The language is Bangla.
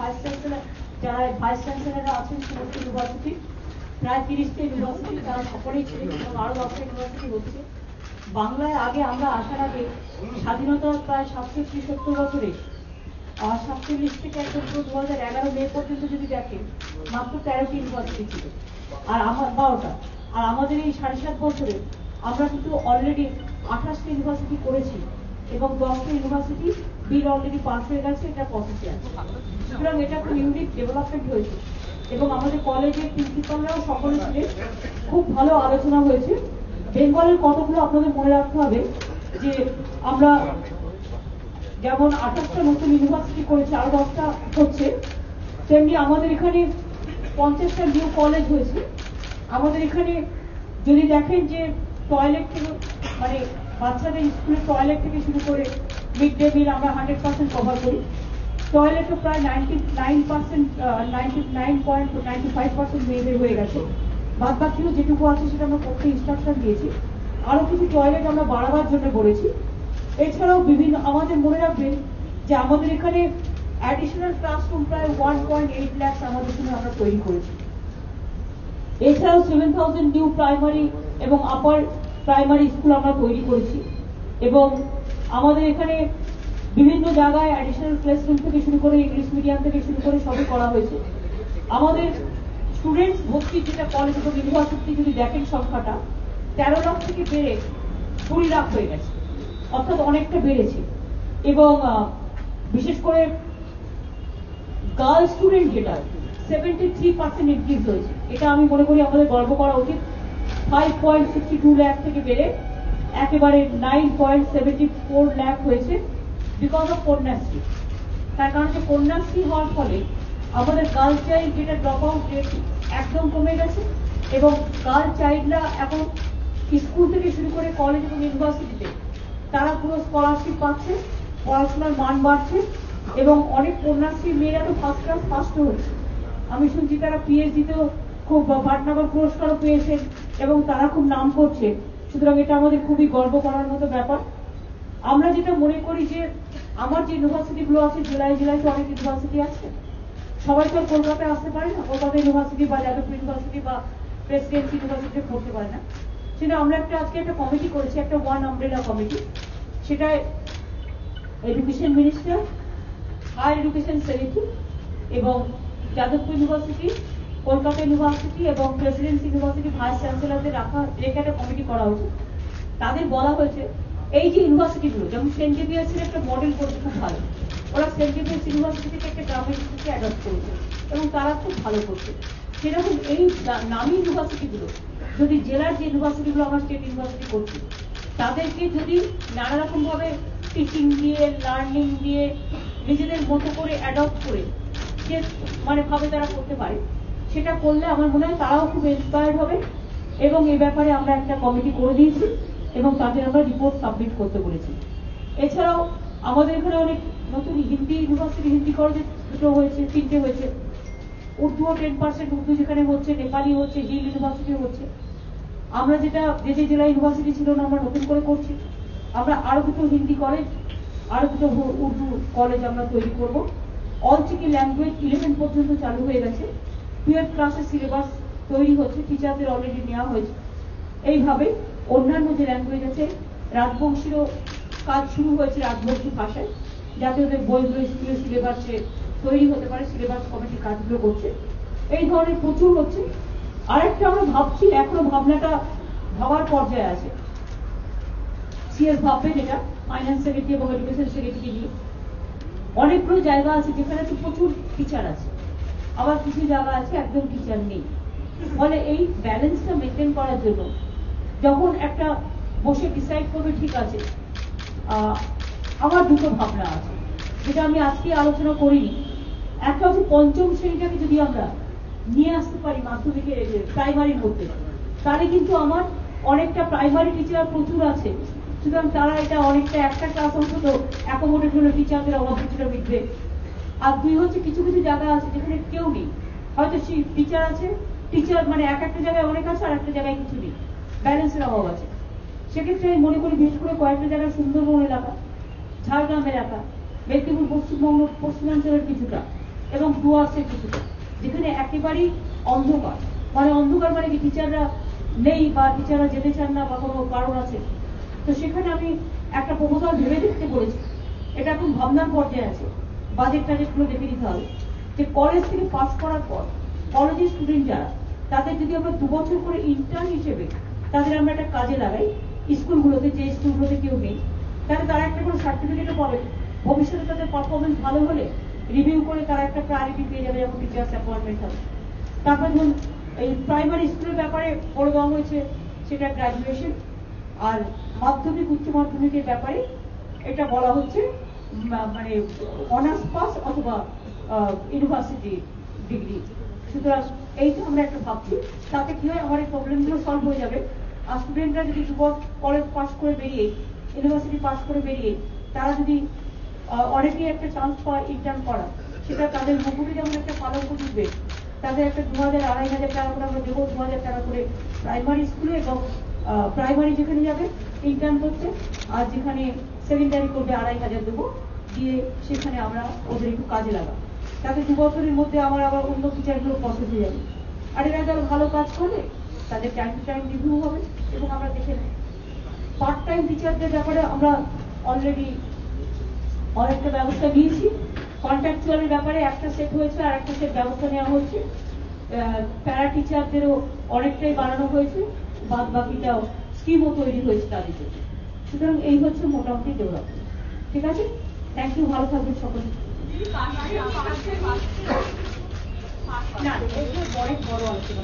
ভাইস চ্যান্সেলর যারা ভাইস চ্যান্সেলররা আছেন সমস্ত ইউনিভার্সিটি, প্রায় 30টা ইউনিভার্সিটি, তারা সকলেই ছিলেন এবং আরো 10টা ইউনিভার্সিটি হচ্ছে। বাংলায় আগে আমরা আসার আগে স্বাধীনতার প্রায় 67-70 বছরে 47 থেকে একদম 2011 মে পর্যন্ত যদি দেখেন মাত্র 13টি ইউনিভার্সিটি ছিল, আর আমার 12টা। আর আমাদের এই 7.5 বছরে আমরা কিন্তু অলরেডি 28টা ইউনিভার্সিটি করেছি এবং 10টা ইউনিভার্সিটি বিল অলরেডি পাস হয়ে গেছে, এটা প্রসেসে আছে। সুতরাং এটা খুব ইউনিক ডেভেলপমেন্ট হয়েছে এবং আমাদের কলেজের প্রিন্সিপালরাও সকলে ছিলেন, খুব ভালো আলোচনা হয়েছে। বেঙ্গলের কতগুলো আপনাদের মনে রাখতে হবে যে আমরা যেমন 28টা নতুন ইউনিভার্সিটি করেছে, আরো 10টা হচ্ছে, তেমনি আমাদের এখানে 50টা নিউ কলেজ হয়েছে। আমাদের এখানে যদি দেখেন যে টয়লেট থেকে মানে বাচ্চাদের স্কুলের টয়লেট থেকে শুরু করে মিড ডে মিল আমরা 100% কভার করি। টয়লেটও প্রায় 99.95% মেয়েদের হয়ে গেছে। বাদ বাকিও যেটুকু আছে সেটা আমরা করতে ইনস্ট্রাকশন দিয়েছি। আরো কিছু টয়লেট আমরা বাড়াবার জন্য বলেছি। এছাড়াও বিভিন্ন আমাদের মনে রাখবেন যে আমাদের এখানে অ্যাডিশনাল ক্লাসরুম প্রায় 1.8 লাখ আমাদের এখানে আমরা তৈরি করেছি। এছাড়াও 7000 নিউ প্রাইমারি এবং আপার প্রাইমারি স্কুল আমরা তৈরি করেছি এবং আমাদের এখানে বিভিন্ন জায়গায় অ্যাডিশনাল ক্লাসরুম থেকে শুরু করে ইংলিশ মিডিয়াম থেকে শুরু করে সবই করা হয়েছে। আমাদের স্টুডেন্টস ভর্তি যেটা কলেজ এবং ইউনিভার্সিটি যদি দেখেন সংখ্যাটা 13 লাখ থেকে বেড়ে 20 লাখ হয়ে গেছে, অর্থাৎ অনেকটা বেড়েছে। এবং বিশেষ করে গার্ল স্টুডেন্ট যেটা 73% ইনক্রিজ হয়েছে, এটা আমি মনে করি আমাদের গর্ব করা উচিত। 5.62 লাখ থেকে বেড়ে একেবারে 9.74 লাখ হয়েছে বিকজ অফ কন্যাশ্রী। তার কারণ যে কন্যাশ্রী হওয়ার ফলে আমাদের গার্ল চাইল্ড যেটা ড্রপ আউট রেট একদম কমে গেছে এবং গার্ল চাইল্ডরা এখন স্কুল থেকে শুরু করে কলেজ এবং ইউনিভার্সিটিতে তারা পুরো স্কলারশিপ পাচ্ছে, পড়াশোনার মান বাড়ছে এবং অনেক কন্যাশ্রী মেয়েরা তো ফার্স্ট ক্লাস ফার্স্টও হচ্ছে। আমি শুনছি তারা পিএইচডিতেও খুব পাটনাগর পুরস্কারও পেয়েছেন এবং তারা খুব নাম করছে। সুতরাং এটা আমাদের খুবই গর্ব করার মতো ব্যাপার। আমরা যেটা মনে করি যে আমার যে ইউনিভার্সিটি গুলো আছে, জেলায় জেলায় তো অনেক ইউনিভার্সিটি আছে, সবাই তো কলকাতায় আসতে পারে না, কলকাতা ইউনিভার্সিটি বা যাদবপুর ইউনিভার্সিটি বা প্রেসিডেন্সি ইউনিভার্সিটিতে পড়তে পারে না। সেটা আমরা আজকে একটা কমিটি করেছি, একটা ওয়ান আমব্রেলা কমিটি। সেটা education minister, higher education secretary এবং যাদবপুর ইউনিভার্সিটি, কলকাতা ইউনিভার্সিটি এবং প্রেসিডেন্সি ইউনিভার্সিটি ভাইস চ্যান্সেলরদের রেখে একটা কমিটি করা হয়েছে। তাদের বলা হয়েছে এই যে ইউনিভার্সিটিগুলো, যেমন সেন্ট জেভিয়ার্সের একটা মডেল করেছে খুব ভালো, ওরা সেন্ট জেভিয়ার্স ইউনিভার্সিটি থেকে একটা গ্রামের স্কুলকে অ্যাডপ্ট করেছে এবং তারা খুব ভালো করছে। সেরকম এই নামী ইউনিভার্সিটিগুলো যদি জেলার যে ইউনিভার্সিটিগুলো আমরা স্টেট ইউনিভার্সিটি করছি তাদেরকে যদি নানা রকম ভাবে টিচিং দিয়ে, লার্নিং দিয়ে, নিজেদের মতো করে অ্যাডপ্ট করে যে মানে ভাবে তারা করতে পারে, সেটা করলে আমার মনে হয় তারাও খুব ইন্সপায়ার্ড হবে। এবং এই ব্যাপারে আমরা একটা কমিটি করে দিয়েছি এবং তাদের আমরা রিপোর্ট সাবমিট করতে বলেছি। এছাড়াও আমাদের এখানে অনেক নতুন হিন্দি ইউনিভার্সিটি, হিন্দি কলেজে দুটো হয়েছে, 3টে হয়েছে। উর্দুও 10% উর্দু যেখানে হচ্ছে, নেপালি হচ্ছে, হিল ইউনিভার্সিটি হচ্ছে। আমরা যেটা যে জেলা ইউনিভার্সিটি ছিল না আমরা নতুন করে করছি। আমরা আরো দুটো হিন্দি কলেজ, আরো দুটো উর্দু কলেজ আমরা তৈরি করব। অল চিকি ল্যাঙ্গুয়েজ 11 পর্যন্ত চালু হয়ে গেছে। 12 ক্লাসের সিলেবাস তৈরি হচ্ছে, টিচারদের অলরেডি নেওয়া হয়েছে। এইভাবে অন্যান্য যে ল্যাঙ্গুয়েজ আছে, রাজবংশীরও কাজ শুরু হয়েছে রাজবংশী ভাষায়, যাতে ওদের বইগুলো স্কুলের সিলেবাসে তৈরি হতে পারে। সিলেবাস কমিটি কাজগুলো করছে। এই ধরনের প্রচুর হচ্ছে। আরেকটা আমরা ভাবছি, এখনো ভাবনাটা ভাবার পর্যায়ে আছে, সিএস ভাববে যেটা ফাইন্যান্স সেক্রেটারি এবং এডুকেশন সেক্রেটারি নিয়ে। অনেকগুলো জায়গা আছে যেখানে তো প্রচুর টিচার আছে, আবার কিছু জায়গা আছে একদম টিচার নেই। ফলে এই ব্যালেন্সটা মেনটেন করার জন্য যখন একটা বসে ডিসাইড করবে, ঠিক আছে আমার দুটো ভাবনা আছে যেটা আমি আজকে আলোচনা করিনি। একটা হচ্ছে পঞ্চম শ্রেণীটাকে যদি আমরা নিয়ে আসতে পারি মাধ্যমিকের প্রাইমারির মধ্যে, তাহলে কিন্তু আমার অনেকটা প্রাইমারি টিচার প্রচুর আছে। সুতরাং তারা এটা অনেকটা একটা ক্লাস অন্তত অ্যাকোমোডেট হলে টিচারদের অভাব কিছুটা মিটবে। আর দুই হচ্ছে কিছু কিছু জায়গা আছে যেখানে কেউ নেই, হয়তো টিচার আছে, টিচার মানে একটা জায়গায় অনেক আছে আর একটা জায়গায় কিছু নেই, ব্যালেন্সের অভাব আছে। সেক্ষেত্রে আমি মনে করি বিশেষ করে কয়েকটা জায়গায় সুন্দরবন এলাকা, ঝাড়গ্রাম এলাকা, মেদিনীপুর পশ্চিমবঙ্গ পশ্চিমাঞ্চলের কিছুটা, এবং ডুয়ার্সের কিছুটা, যেখানে একেবারেই অন্ধকার, মানে অন্ধকার মানে কি টিচাররা নেই বা টিচাররা যেতে চান না বা কোনো কারণ আছে। তো সেখানে আমি একটা প্রপোজাল ভেবে দেখতে বলেছি, এটা এখন ভাবনার পর্যায়ে আছে, বাজেট টাজেটগুলো দেখে নিতে হবে, যে কলেজ থেকে পাস করার পর কলেজের স্টুডেন্ট যারা, তাদের যদি আমরা 2 বছর করে ইন্টার্ন হিসেবে তাদের আমরা একটা কাজে লাগাই স্কুলগুলোতে, যে স্কুলগুলোতে কেউ নেই, তাহলে তারা একটা করে সার্টিফিকেটও পাবে। ভবিষ্যতে তাদের পারফরমেন্স ভালো হলে রিভিউ করে তারা একটা প্রায়োরিটি পেয়ে যাবে যখন টিচার্স অ্যাপয়েন্টমেন্ট হবে। তারপর ধরুন এই প্রাইমারি স্কুলের ব্যাপারে বলে দেওয়া হয়েছে সেটা গ্রাজুয়েশন, আর মাধ্যমিক উচ্চ মাধ্যমিকের ব্যাপারে এটা বলা হচ্ছে মানে অনার্স পাস অথবা ইউনিভার্সিটি ডিগ্রি। সুতরাং এইটা আমরা একটা ভাবছি, তাতে কি হয় আমার এই প্রবলেমগুলো সলভ হয়ে যাবে। আর স্টুডেন্টরা যদি কলেজ পাস করে বেরিয়ে, ইউনিভার্সিটি পাস করে বেরিয়ে তারা যদি অনেকেই একটা চান্স পায় ইন্টার্ন করা, সেটা তাদের মুখে যেমন একটা পালক উঠবে, তাদের একটা 2000-2500 টাকা করে আমরা দেবো, 2000 টাকা করে প্রাইমারি স্কুলে এবং প্রাইমারি যেখানে যাবে ইন্টার্ন করতে, আর যেখানে সেকেন্ডারি করবে 2500 দেবো, দিয়ে সেখানে আমরা ওদের একটু কাজে লাগাবো। তাতে 2 বছরের মধ্যে আমার আবার অন্য টিচারগুলো পছন্দ হয়ে যাবে, আর এরা যারা ভালো কাজ করবে তাদের টাইম টু টাইম রিভিউ হবে এবং আমরা দেখে নেব। পার্ট টাইম টিচারদের ব্যাপারে আমরা অলরেডি অনেকটা ব্যবস্থা নিয়েছি। কন্ট্রাকচুয়ালের ব্যাপারে একটা সেট হয়েছে, আর একটা সেট ব্যবস্থা নেওয়া হচ্ছে। প্যারা টিচারদেরও অনেকটাই বাড়ানো হয়েছে, বাদ বাকিটাও স্কিমও তৈরি হয়েছে তাদের জন্য। সুতরাং এই হচ্ছে মোটামুটি ডেভেলপমেন্ট। ঠিক আছে, থ্যাংক ইউ, ভালো থাকবেন সকলে। না, বড় আলোচনা।